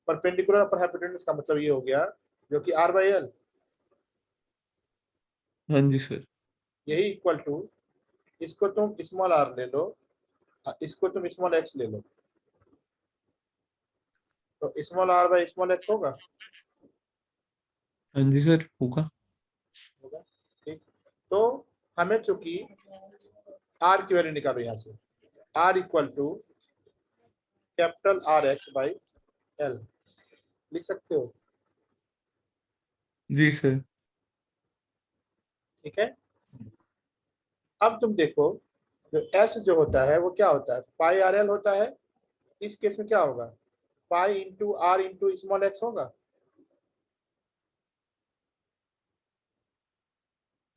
perpendicular upon hypotenuse का मतलब ये हो गया, जो कि आर बाई एल। हाँ जी सर। यही इक्वल टू, इसको तुम स्मॉल आर ले लो, इसको तुम स्मॉल एक्स ले लो, तो small R by small x होगा। हाँ जी सर होगा। होगा। ठीक। तो हमें चूंकि आर की वैल्यू निकालो यहाँ से, R equal to capital R X by L लिख सकते हो। जी सर। ठीक है। अब तुम देखो, जो एस जो होता है वो क्या होता है? पाई आर एल होता है। इस केस में क्या होगा? Pi into r into small x होगा।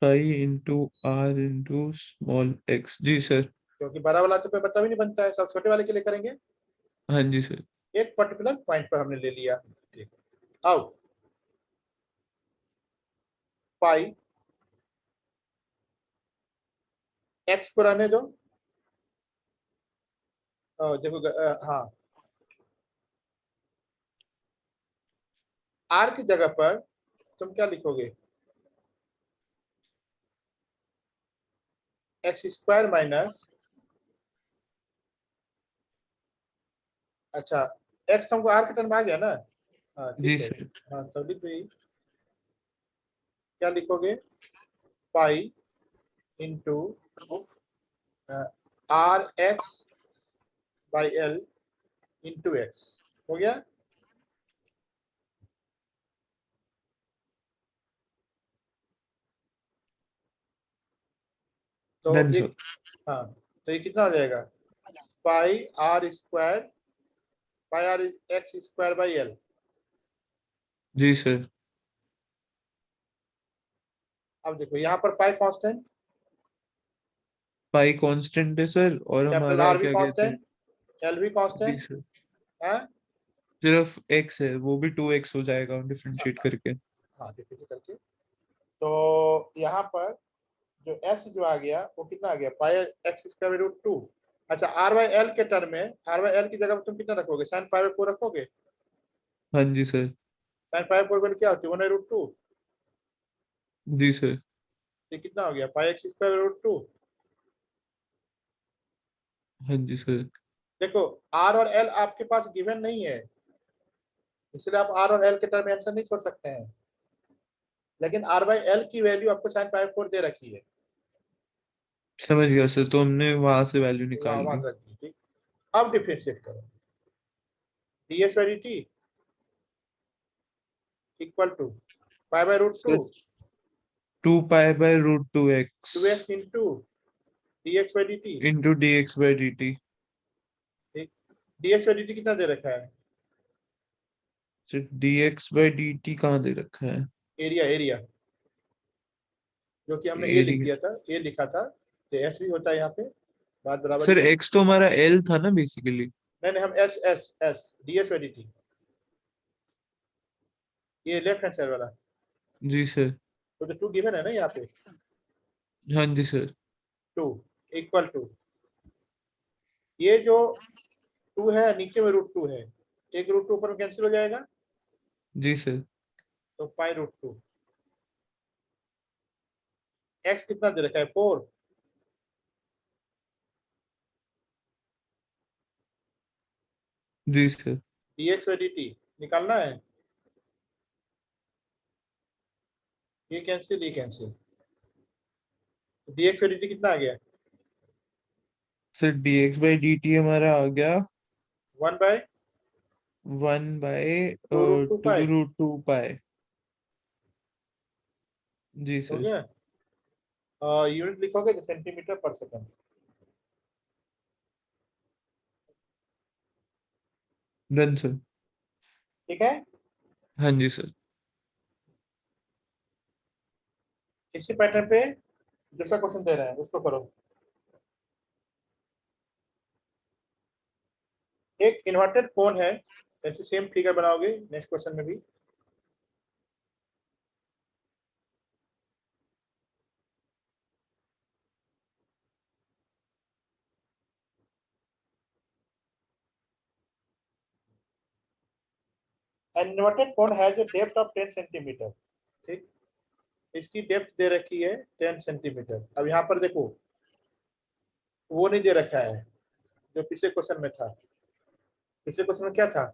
Pi into r into small x. जी सर। क्योंकि बड़ा वाला तो कोई मतलब ही नहीं बनता है, सब छोटे वाले के लिए करेंगे। हाँ जी सर। एक पर्टिकुलर पॉइंट पर हमने ले लिया। ठीक। अब पाई एक्स को रहने दो। देखो, हाँ, आर की जगह पर तुम क्या लिखोगे? एक्स स्क्वायर माइनस, अच्छा, एक्स तुमको आर के टर्म में आ गया ना? हाँ जी ठीक है। सर। हाँ, तो लिख दो यही। क्या लिखोगे? Pi into R X by L into X हो गया। तो डन सर। एक, हाँ, तो ये कितना हो जाएगा? Pi are square, pi r x square by l. जी सर। अब देखो यहाँ पर पाई कांस्टेंट, पाई कांस्टेंट है सर, और कैपिटल हमारा आर भी क्या कहते हैं। कांस्टेंट, एल भी जी कांस्टेंट सर। है। सिर्फ एक्स है, वो भी 2x हो जाएगा डिफरेंशिएट करके। हाँ, डिफिकल्ट करके। तो यहाँ पर जो एस जो आ गया वो कितना आ गया? पाई एक्स स्क्वायर रूट टू। अच्छा, आर बाई एल के टर्म में, आर बाई एल की जगह पर तुम कितना रखोगे? साइन पाई बाई 4 रखोगे। हाँ जी सर। साइन पाई बाई 4 क्या होती है? 1/√2। जी सर। ये कितना हो गया? पाई एक्स स्क्वायर रूट टू। हाँ जी सर। देखो, आर और एल आपके पास गिवन नहीं है, इसलिए आप आर और एल के टर्म में आंसर नहीं छोड़ सकते हैं। लेकिन आर बाई एल की वैल्यू आपको साइन पाई 4 दे रखी है, समझ गया सर, तो हमने वहां से वैल्यू तो निकाल वहां ली। रख दी। ठीक। अब डिफरेंशिएट करो। D s by D T equal to pi by root two, sir 2 pi by root 2 x two x into d x by D t. Into d x by D t. ठीक। D x by D t कितना दे रखा है? Sir d x by D t कहाँ दे रखा है? Area, area जो कि हमने ए लिख एरिया। दिया था, ए लिखा था, तो एस भी होता है यहाँ पे, बात बराबर ही सर है। एक्स तो हमारा एल था ना बेसिकली। नहीं नहीं, हम S S S D s by D T, ये लेफ्ट हैंड साइड वाला। जी सर। तो टू गिवन है ना यहाँ पे, हाँ जी सर। टू इक्वल टू, ये जो टू है नीचे में रूट टू है, एक रूट टू ऊपर में कैंसिल हो जाएगा, जी सर। तो पाई रूट टू। एक्स कितना दे रखा है? 4। जी sir. D x by D t निकालना है, ये कैंसिल, ये cancel, d x by D t कितना आ गया? Sir d x by D t हमारा आ गया 1 बाय 1/2 2 पाई रूट 2 पाई। जी हो सर। गया। यूनिट लिखोगे तो सेंटीमीटर पर सेकंड। Done sir. ठीक है। हाँ जी सर। इसी पैटर्न पे दूसरा क्वेश्चन दे रहे हैं, उसको करो। एक इन्वर्टेड कोन है, ऐसे सेम फिगर बनाओगे नेक्स्ट क्वेश्चन में भी। An inverted cone has a depth of 10 centimetre. ठीक, इसकी डेप्थ दे रखी है 10 सेंटीमीटर। अब यहाँ पर देखो, वो नहीं दे रखा है जो पिछले क्वेश्चन में था। पिछले क्वेश्चन में क्या था?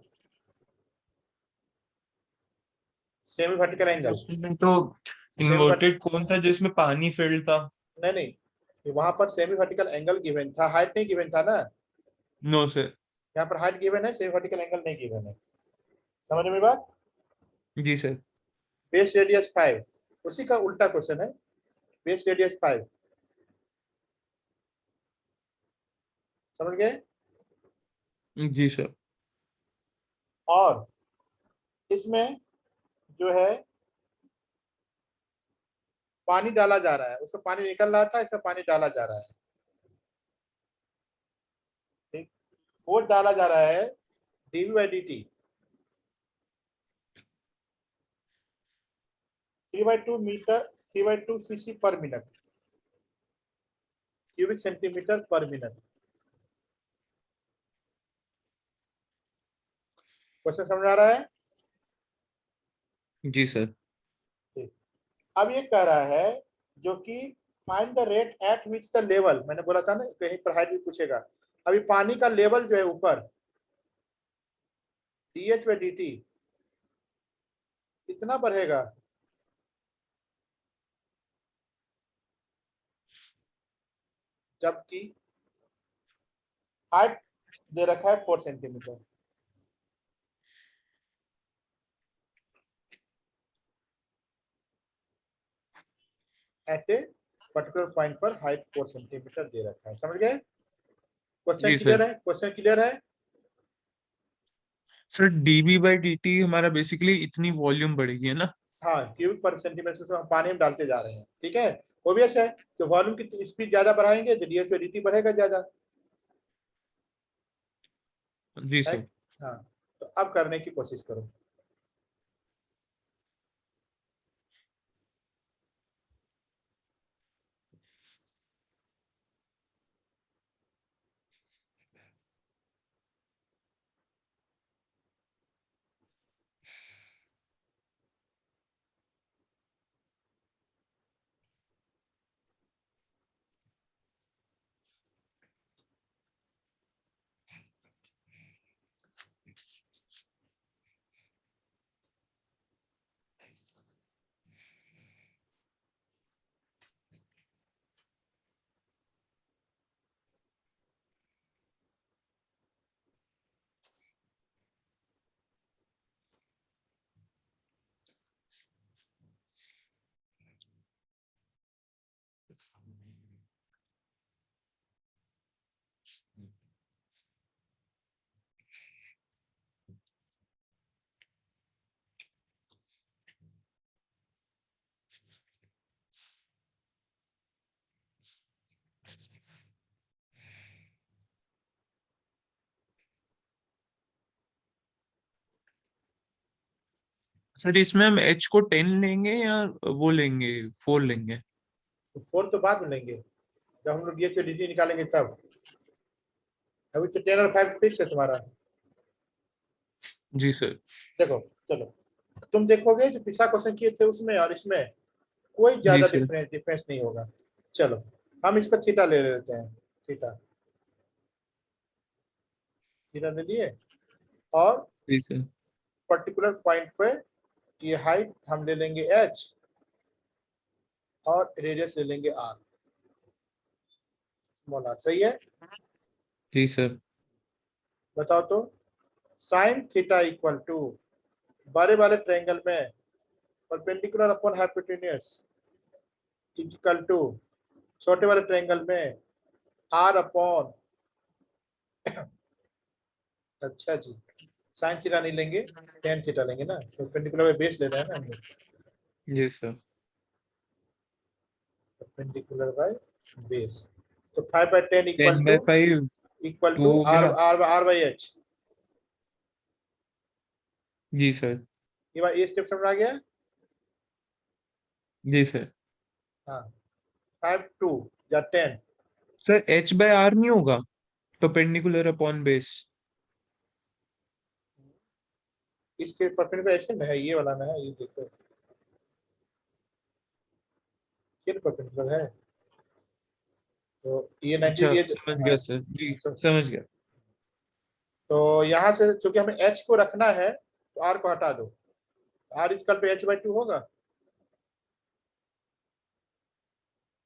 Semi vertical angle. उसमें तो सेमी इन्वर्टेड कौन था जिसमें पानी फिल्ड था? नहीं नहीं, वहां पर सेमी वर्टिकल एंगल गिवन था, हाइट नहीं गिवन था ना। No sir. यहाँ पर हाइट गिवन है, सेमी वर्टिकल एंगल नहीं गिवन है। समझ में बात? जी सर। बेस रेडियस 5, उसी का उल्टा क्वेश्चन है। बेस रेडियस 5, समझ गए? जी सर। और इसमें जो है पानी डाला जा रहा है, उसमें पानी निकल रहा था, इसमें पानी डाला जा रहा है। ठीक, फोर्स डाला जा रहा है dv by dt 3/2 metre, 3/2 cc पर मिनट, क्यूबिक सेंटीमीटर पर मिनट। क्वेश्चन समझ आ रहा है? जी सर। ठीक, अब ये कह रहा है जो कि find the rate at which the level, मैंने बोला था ना कहीं पर हाइट भी पूछेगा। अभी पानी का लेवल जो है ऊपर, dh बाई dt कितना बढ़ेगा? जबकि हाइट दे रखा है 4 centimetre. At a particular point पर हाइट 4 सेंटीमीटर दे रखा है। समझ गए? क्वेश्चन जी क्लियर सर। है? क्वेश्चन क्लियर है? सर डीवी बाई डीटी हमारा बेसिकली इतनी वॉल्यूम बढ़ेगी है ना? हाँ, क्यूबिक पर सेंटीमीटर से हम पानी में डालते जा रहे हैं। ठीक है, वो भी अच्छा है। तो वॉल्यूम की स्पीड ज्यादा बढ़ाएंगे तो डीएच बाई dt बढ़ेगा ज्यादा जी है। सर। हाँ, तो अब करने की कोशिश करो। सर इसमें हम एच को 10 लेंगे या वो लेंगे 4 लेंगे? तो 4 तो बाद में लेंगे जब हम लोग डीएच बाई dt निकालेंगे तब। अभी तो 10 और 5 फिक्स है तुम्हारा। जी सर। देखो, चलो तुम देखोगे जो पिछला क्वेश्चन किए थे उसमें और इसमें कोई जी ज्यादा सर। डिफरेंस नहीं होगा। चलो हम इसका थीटा ले लेते हैं। थीटा, थीटा ले लिए। और जी सर। पर्टिकुलर पॉइंट पे ये हाइट हम ले लेंगे h और रेडियस ले लेंगे r, स्मॉल r। सही है? जी सर। बताओ तो साइन थीटा इक्वल टू बड़े वाले ट्रायंगल में perpendicular upon hypotenuse equal to छोटे वाले ट्रायंगल में आर अपॉन, अच्छा जी, साइन थीटा नहीं लेंगे, टेन थीटा लेंगे ना, परपेंडिकुलर बेस ले रहे हैं ना हम लोग, जी सर। Perpendicular by base. तो 5/10 इक्वल 10/5 2 टू हो आर गया। R R by H. जी सर। ये बात, ये स्टेप समझ आ गया। जी सर। हाँ, 5 2 या 10। सर h/r नहीं होगा परपेंडिकुलर अपॉन बेस? इसके परपेंडिकुलर ऐसे ना है, ये वाला ना है, ये देखो, ये परपेंडिकुलर है, तो ये 90, अच्छा ये समझ हाँ। गया सर जी। तो समझ गया। यहाँ से चूंकि हमें एच को रखना है तो आर को हटा दो, आर इजकल पे h/2 होगा।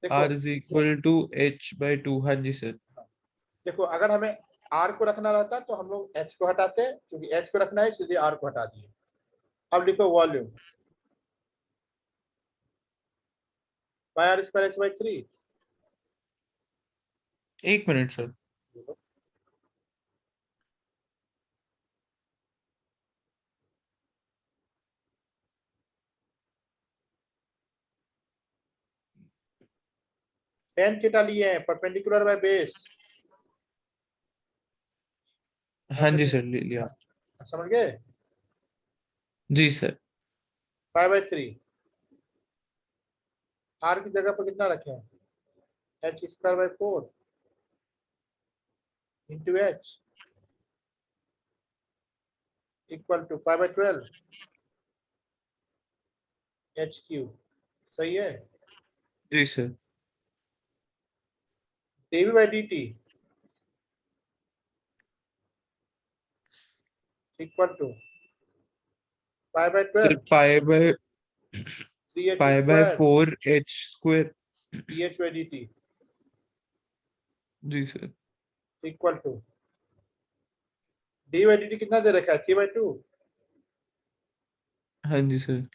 देखो, r is equal to h/2। हाँ जी सर। देखो अगर हमें आर को रखना रहता तो हम लोग एच को हटाते, क्योंकि एच को रखना है इसलिए आर को हटा दिए। अब लिखो volume by R square h/3। 1 minute sir. 10 theta लिए हैं, परपेंडिकुलर बाय बेस, हाँ जी सर ले लिया। समझ गए। जी सर। 5/3 आर की जगह पर कितना रखें, h² by 4 into h equal to 5/12 h³ सही है। जी sir. dv/dt equal to sir 5/12 pi by 3h² 4 h²। dh/dt जी सर। इक्वल टू dv/dt कितना दे रखा है, 3/2 हाँ जी sir.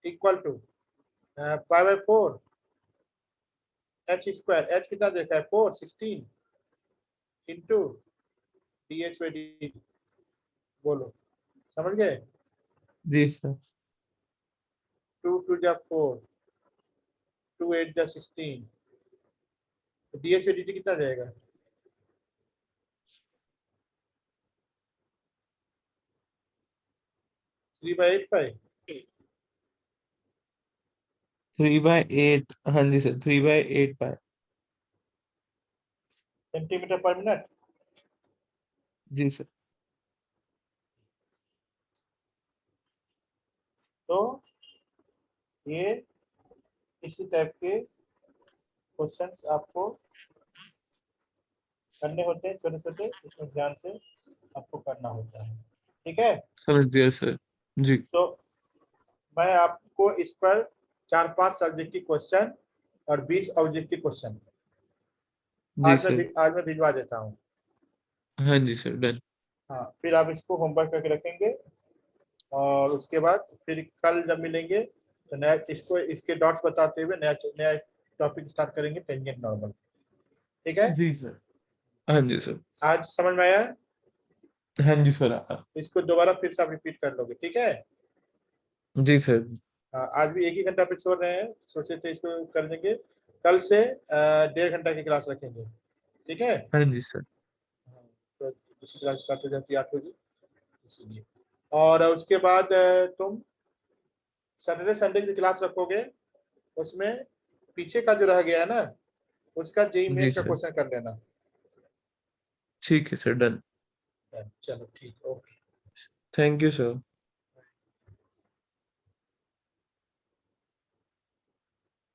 Equal to 5/4 h², h कितना देखा है 4 16 इंटू dh/dt। बोलो, समझ गए। जी सर। 2 2 जा 4, 2 8 जा 16, तो dh/dt कितना जाएगा, 3/8 पाई 3/8। हाँ जी सर 3/8 पाई। सेंटीमीटर पर मिनट। जी सर। तो ये इसी टाइप के क्वेश्चंस आपको करने होते हैं, छोटे छोटे, इसमें ध्यान से आपको करना होता है, ठीक है। समझ गया सर। जी। तो मैं आपको इस पर 4-5 सब्जेक्टिव क्वेश्चन और 20 ऑब्जेक्टिव क्वेश्चन जी सर। आज मैं भिजवा देता हूँ। हाँ जी सर डन। हाँ, फिर आप इसको होमवर्क करके रखेंगे, और उसके बाद फिर कल जब मिलेंगे तो नया इसको इसके डॉट्स बताते हुए नया नया टॉपिक स्टार्ट करेंगे, टेंजेंट नॉर्मल, ठीक है। जी सर। हाँ जी सर। आज समझ में आया, हाँ जी सर। इसको दोबारा फिर से आप रिपीट कर लोगे, ठीक है। जी सर। हाँ, आज भी 1 ही घंटा पे छोड़ रहे हैं, सोचे थे इसको कर देंगे, कल से 1.5 घंटा की क्लास रखेंगे, ठीक है। हाँ जी सर। हाँ, तो दूसरी क्लास स्टार्ट हो जाती है 8 बजे, इसीलिए। और उसके बाद तुम सैटरडे संडे की क्लास रखोगे, उसमें पीछे का जो रह गया है ना, उसका जेईई जी मेन का सर। क्वेश्चन कर लेना। ठीक है सर डन। चलो ठीक, ओके। Thank you sir.